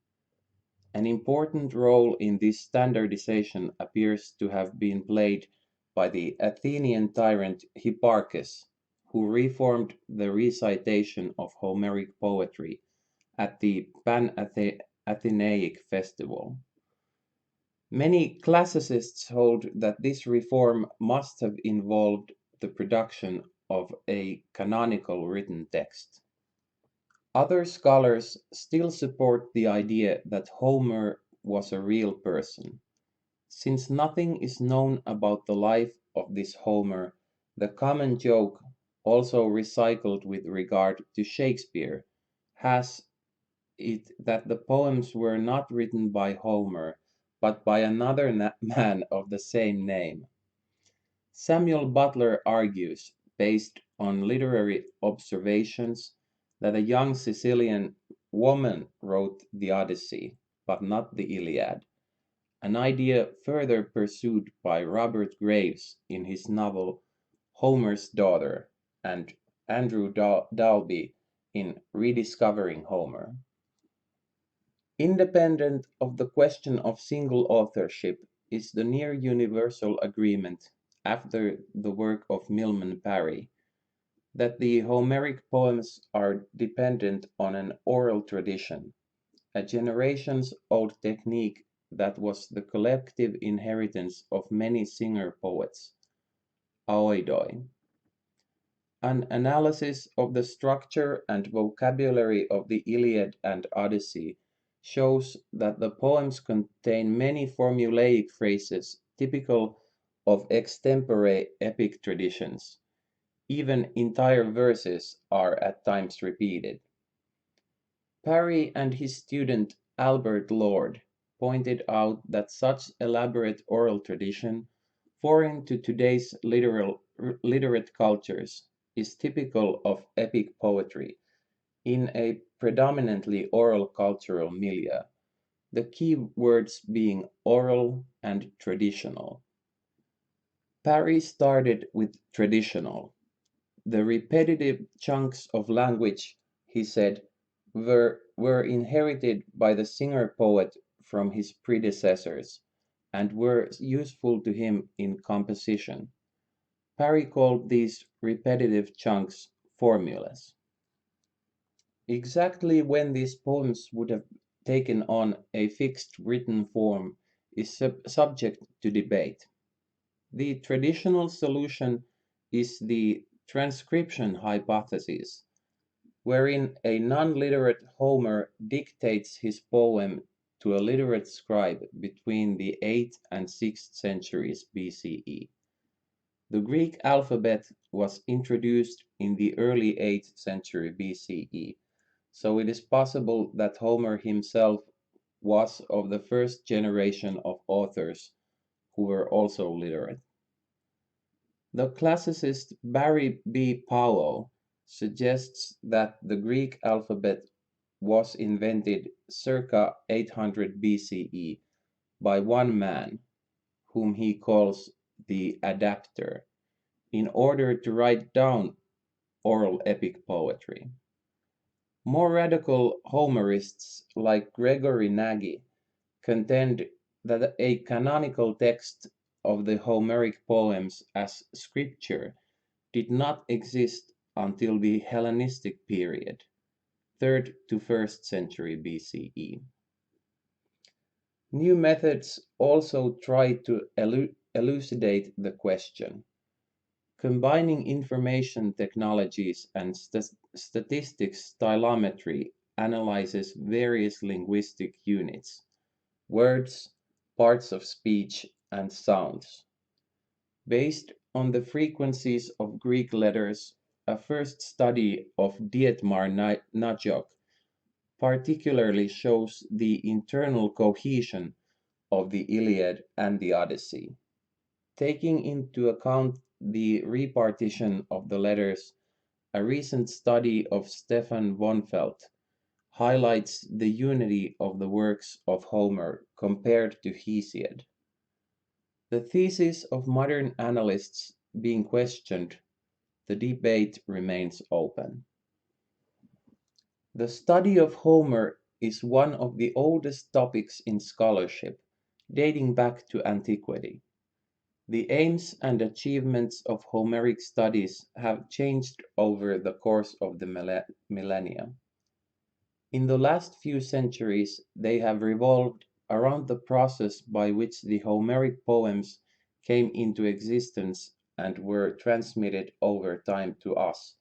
An important role in this standardization appears to have been played by the Athenian tyrant Hipparchus, who reformed the recitation of Homeric poetry at the Pan-Athenaic festival. Many classicists hold that this reform must have involved the production of a canonical written text. Other scholars still support the idea that Homer was a real person. Since nothing is known about the life of this Homer, the common joke, also recycled with regard to Shakespeare, has it that the poems were not written by Homer, but by another man of the same name. Samuel Butler argues, based on literary observations, that a young Sicilian woman wrote the Odyssey, but not the Iliad, an idea further pursued by Robert Graves in his novel Homer's Daughter and Andrew Dalby in Rediscovering Homer. Independent of the question of single authorship is the near universal agreement, after the work of Milman Parry, that the Homeric poems are dependent on an oral tradition, a generations old technique that was the collective inheritance of many singer poets, oidoi. An analysis of the structure and vocabulary of the Iliad and Odyssey shows that the poems contain many formulaic phrases typical of extempore epic traditions. Even entire verses are at times repeated. Parry and his student Albert Lord pointed out that such elaborate oral tradition, foreign to today's literate cultures, is typical of epic poetry in a predominantly oral cultural milieu, the key words being oral and traditional. Parry started with traditional. The repetitive chunks of language, he said, were inherited by the singer poet from his predecessors and were useful to him in composition. Parry called these repetitive chunks formulas. Exactly when these poems would have taken on a fixed written form is subject to debate. The traditional solution is the transcription hypothesis, wherein a non-literate Homer dictates his poem to a literate scribe between the 8th and 6th centuries BCE. The Greek alphabet was introduced in the early 8th century BCE, so it is possible that Homer himself was of the first generation of authors who were also literate. The classicist Barry B. Powell suggests that the Greek alphabet was invented circa 800 BCE by one man, whom he calls the adapter, in order to write down oral epic poetry. More radical Homerists like Gregory Nagy contend that a canonical text of the Homeric poems as scripture did not exist until the Hellenistic period, 3rd to 1st century BCE. New methods also try to elucidate the question. Combining information technologies and statistics stylometry analyzes various linguistic units, words, parts of speech, and sounds. Based on the frequencies of Greek letters, a first study of Dietmar Najok particularly shows the internal cohesion of the Iliad and the Odyssey. Taking into account the repartition of the letters, a recent study of Stefan Vonfeld highlights the unity of the works of Homer compared to Hesiod. The thesis of modern analysts being questioned, the debate remains open. The study of Homer is one of the oldest topics in scholarship, dating back to antiquity. The aims and achievements of Homeric studies have changed over the course of the millennia. In the last few centuries, they have revolved around the process by which the Homeric poems came into existence and were transmitted over time to us,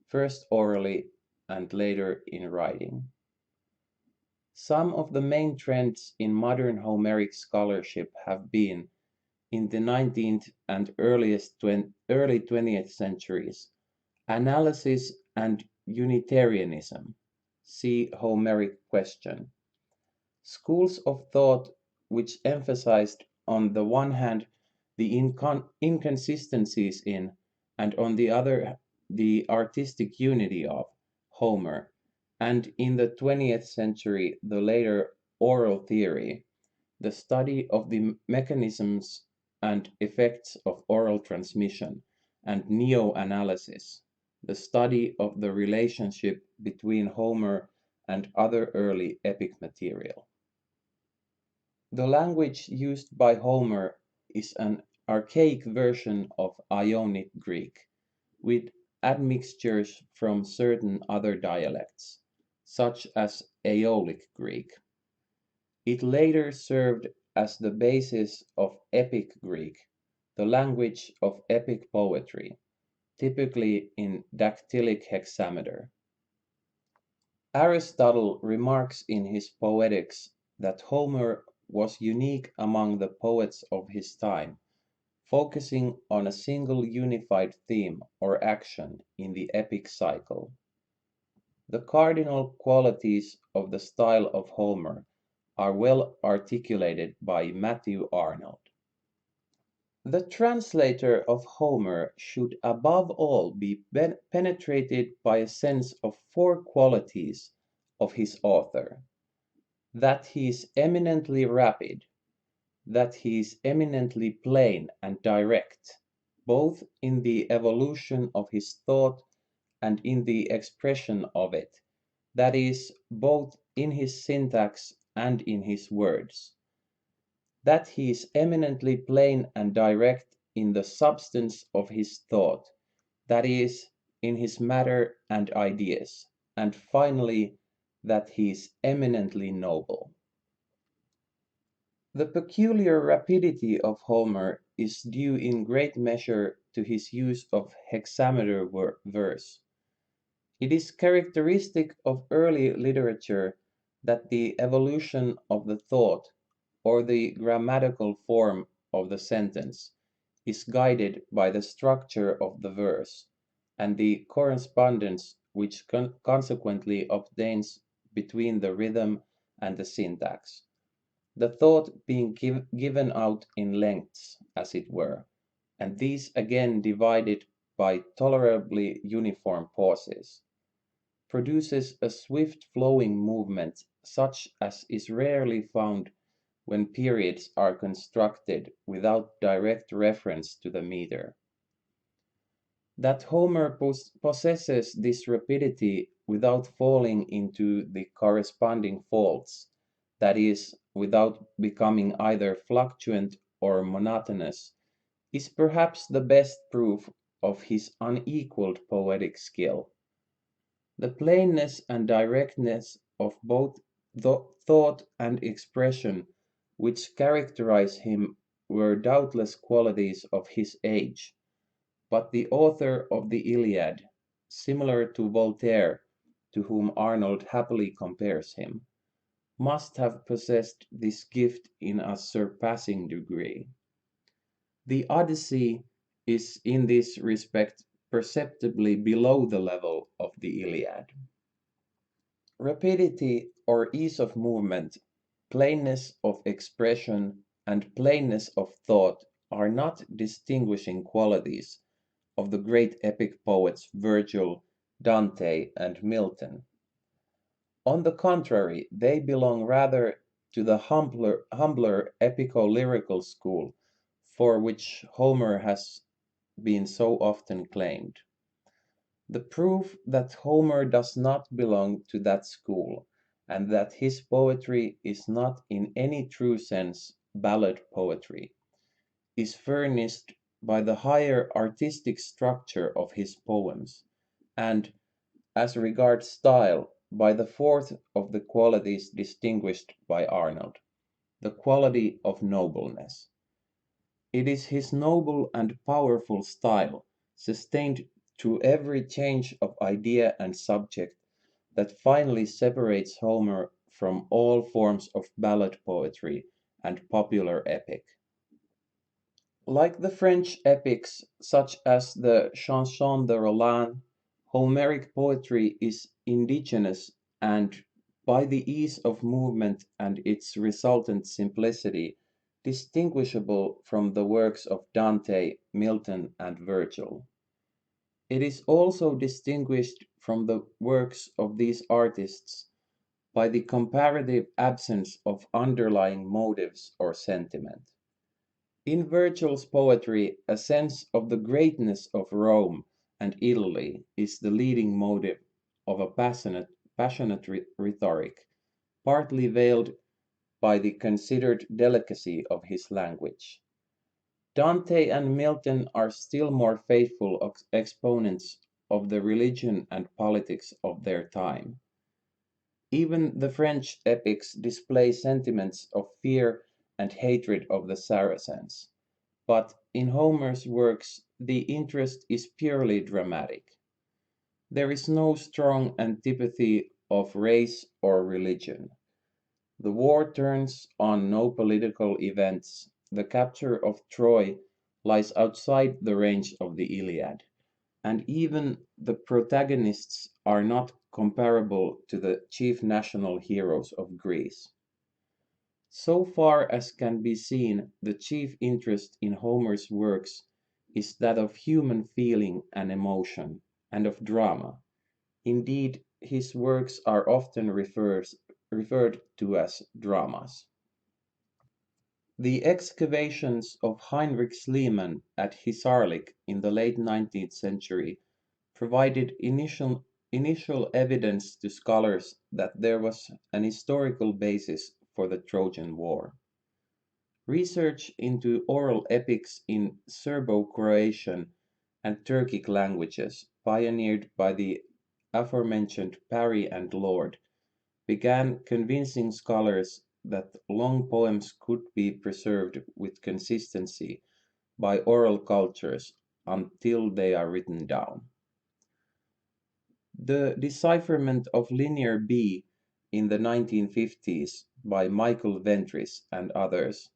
first orally and later in writing. Some of the main trends in modern Homeric scholarship have been, in the 19th and early 20th centuries, analysis and Unitarianism. See Homeric question. Schools of thought which emphasized on the one hand the inconsistencies in, and on the other the artistic unity of, Homer, and in the 20th century the later oral theory, the study of the mechanisms and effects of oral transmission, and neo-analysis, the study of the relationship between Homer and other early epic material. The language used by Homer is an archaic version of Ionic Greek, with admixtures from certain other dialects, such as Aeolic Greek. It later served as the basis of Epic Greek, the language of epic poetry, typically in dactylic hexameter. Aristotle remarks in his Poetics that Homer was unique among the poets of his time, focusing on a single unified theme or action in the epic cycle. The cardinal qualities of the style of Homer are well articulated by Matthew Arnold. The translator of Homer should above all be penetrated by a sense of four qualities of his author: that he is eminently rapid, that he is eminently plain and direct, both in the evolution of his thought and in the expression of it, that is, both in his syntax and in his words; that he is eminently plain and direct in the substance of his thought, that is, in his matter and ideas; and finally, that he is eminently noble. The peculiar rapidity of Homer is due in great measure to his use of hexameter verse. It is characteristic of early literature that the evolution of the thought, or the grammatical form of the sentence, is guided by the structure of the verse, and the correspondence which consequently obtains between the rhythm and the syntax, the thought being given out in lengths, as it were, and these again divided by tolerably uniform pauses, produces a swift flowing movement such as is rarely found when periods are constructed without direct reference to the meter. That Homer possesses this rapidity without falling into the corresponding faults, that is, without becoming either fluctuant or monotonous, is perhaps the best proof of his unequaled poetic skill. The plainness and directness of both thought and expression which characterize him were doubtless qualities of his age, but the author of the Iliad, similar to Voltaire, to whom Arnold happily compares him, must have possessed this gift in a surpassing degree. The Odyssey is in this respect perceptibly below the level of the Iliad. Rapidity or ease of movement, plainness of expression, and plainness of thought are not distinguishing qualities of the great epic poets Virgil, Dante, and Milton. On the contrary, they belong rather to the humbler epico-lyrical school for which Homer has been so often claimed. The proof that Homer does not belong to that school, and that his poetry is not in any true sense ballad poetry, is furnished by the higher artistic structure of his poems, and, as regards style, by the fourth of the qualities distinguished by Arnold, the quality of nobleness. It is his noble and powerful style, sustained through every change of idea and subject, that finally separates Homer from all forms of ballad poetry and popular epic. Like the French epics, such as the Chanson de Roland, Homeric poetry is indigenous and, by the ease of movement and its resultant simplicity, distinguishable from the works of Dante, Milton, and Virgil. It is also distinguished from the works of these artists by the comparative absence of underlying motives or sentiment. In Virgil's poetry, a sense of the greatness of Rome and Italy is the leading motive of a passionate rhetoric, partly veiled by the considered delicacy of his language. Dante and Milton are still more faithful exponents of the religion and politics of their time. Even the French epics display sentiments of fear and hatred of the Saracens, but in Homer's works the interest is purely dramatic. There is no strong antipathy of race or religion. The war turns on no political events. The capture of Troy lies outside the range of the Iliad, and even the protagonists are not comparable to the chief national heroes of Greece. So far as can be seen, the chief interest in Homer's works is that of human feeling and emotion, and of drama. Indeed, his works are often referred to as dramas. The excavations of Heinrich Schliemann at Hisarlik in the late 19th century provided initial evidence to scholars that there was an historical basis for the Trojan War. Research into oral epics in Serbo-Croatian and Turkic languages, pioneered by the aforementioned Parry and Lord, began convincing scholars that long poems could be preserved with consistency by oral cultures until they are written down. The decipherment of Linear B in the 1950s by Michael Ventris and others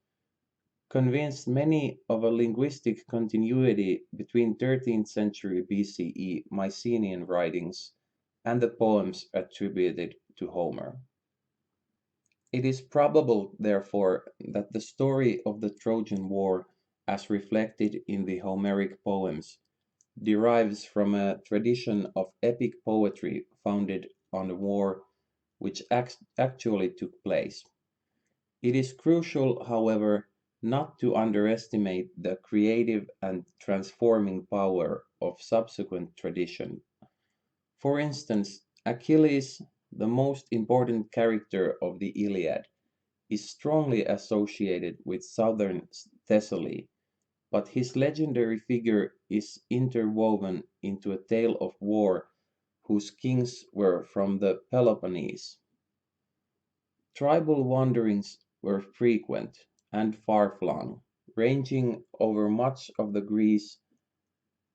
convinced many of a linguistic continuity between 13th century BCE Mycenaean writings and the poems attributed to Homer. It is probable, therefore, that the story of the Trojan War, as reflected in the Homeric poems, derives from a tradition of epic poetry founded on a war which actually took place. It is crucial, however, not to underestimate the creative and transforming power of subsequent tradition. For instance, Achilles, the most important character of the Iliad, is strongly associated with southern Thessaly, but his legendary figure is interwoven into a tale of war whose kings were from the Peloponnese. Tribal wanderings were frequent and far-flung, ranging over much of Greece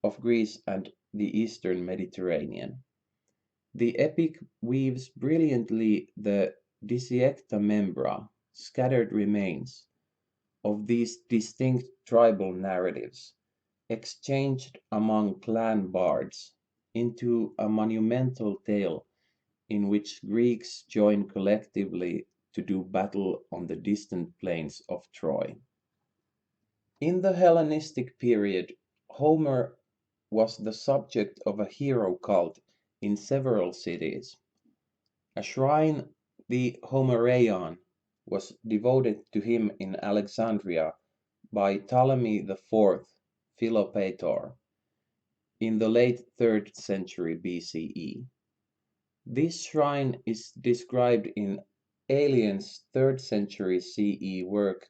and the eastern Mediterranean. The epic weaves brilliantly the disiecta membra, scattered remains, of these distinct tribal narratives, exchanged among clan bards, into a monumental tale in which Greeks join collectively to do battle on the distant plains of Troy. In the Hellenistic period, Homer was the subject of a hero cult in several cities. A shrine, the Homeraion, was devoted to him in Alexandria by Ptolemy IV Philopator in the late 3rd century BCE. This shrine is described in Aelian's 3rd century CE work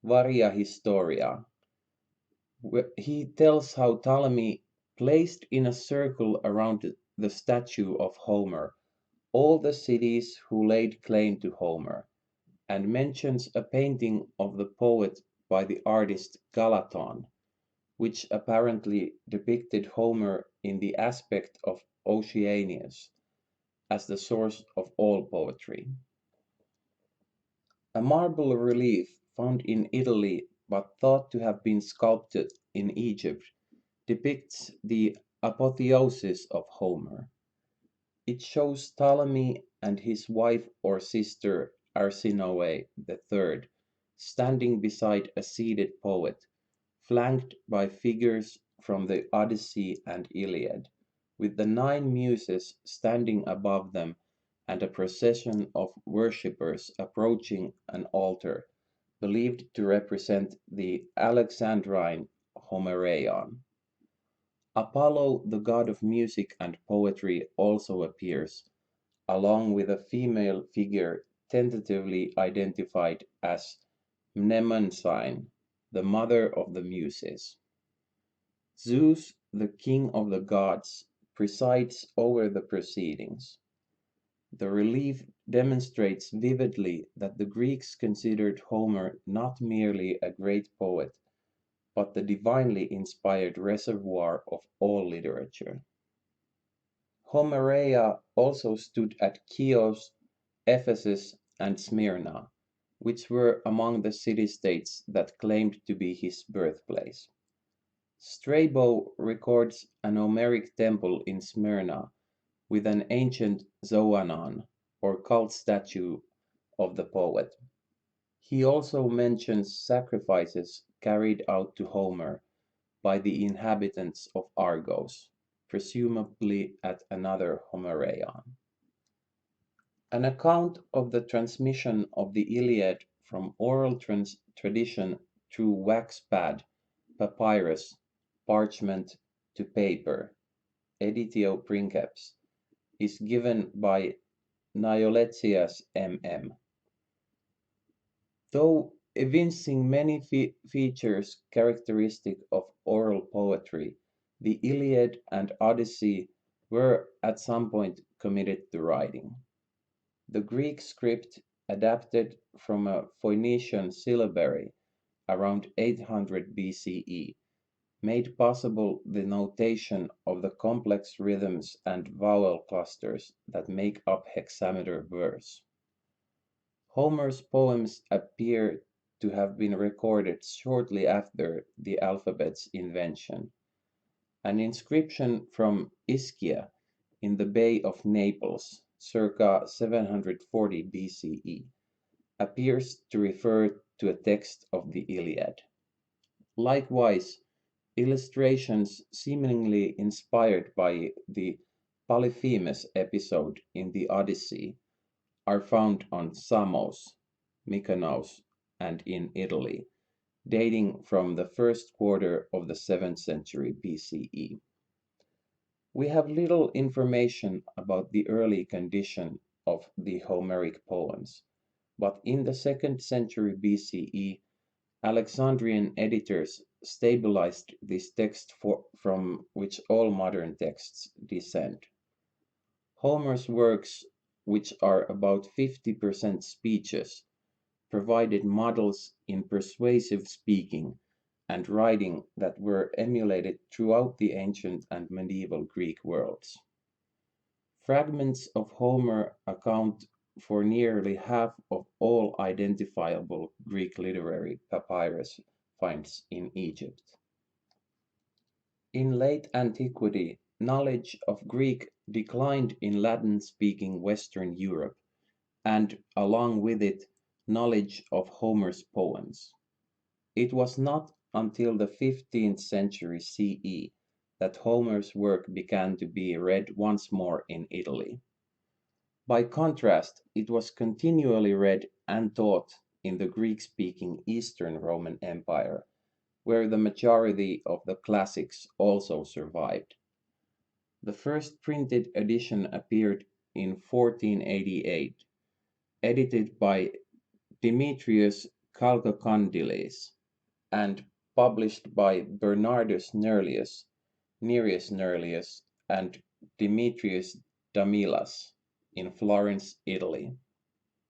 Varia Historia. He tells how Ptolemy placed in a circle around the statue of Homer all the cities who laid claim to Homer, and mentions a painting of the poet by the artist Galaton, which apparently depicted Homer in the aspect of Oceanus as the source of all poetry. A marble relief found in Italy but thought to have been sculpted in Egypt depicts the apotheosis of Homer. It shows Ptolemy and his wife or sister Arsinoe III standing beside a seated poet, flanked by figures from the Odyssey and Iliad, with the nine muses standing above them and a procession of worshippers approaching an altar believed to represent the Alexandrine Homereion. Apollo, the god of music and poetry, also appears, along with a female figure tentatively identified as Mnemosyne, the mother of the Muses. Zeus, the king of the gods, presides over the proceedings. The relief demonstrates vividly that the Greeks considered Homer not merely a great poet, but the divinely inspired reservoir of all literature. Homereia also stood at Chios, Ephesus, and Smyrna, which were among the city-states that claimed to be his birthplace. Strabo records an Homeric temple in Smyrna with an ancient Zoanon, or cult statue of the poet. He also mentions sacrifices carried out to Homer by the inhabitants of Argos, presumably at another Homereion. An account of the transmission of the Iliad from oral tradition through wax pad, papyrus, parchment to paper, editio princeps, is given by Nioletius MM. Though evincing many features characteristic of oral poetry, the Iliad and Odyssey were at some point committed to writing. The Greek script, adapted from a Phoenician syllabary around 800 BCE, made possible the notation of the complex rhythms and vowel clusters that make up hexameter verse. Homer's poems appear to have been recorded shortly after the alphabet's invention. An inscription from Ischia in the Bay of Naples, circa 740 BCE, appears to refer to a text of the Iliad. Likewise, illustrations seemingly inspired by the Polyphemus episode in the Odyssey are found on Samos, Mykonos, and in Italy, dating from the first quarter of the 7th century BCE. We have little information about the early condition of the Homeric poems, but in the 2nd century BCE, Alexandrian editors stabilized this text from which all modern texts descend. Homer's works, which are about 50% speeches, provided models in persuasive speaking and writing that were emulated throughout the ancient and medieval Greek worlds. Fragments of Homer account for nearly half of all identifiable Greek literary papyrus finds in Egypt. In late antiquity, knowledge of Greek declined in Latin-speaking Western Europe, and along with it, knowledge of Homer's poems. It was not until the 15th century CE that Homer's work began to be read once more in Italy. By contrast, it was continually read and taught in the Greek-speaking Eastern Roman Empire, where the majority of the classics also survived. The first printed edition appeared in 1488, edited by Demetrius Chalcocondyles, and published by Bernardus Nerlius, Nereus Nerlius, and Demetrius Damilas in Florence, Italy.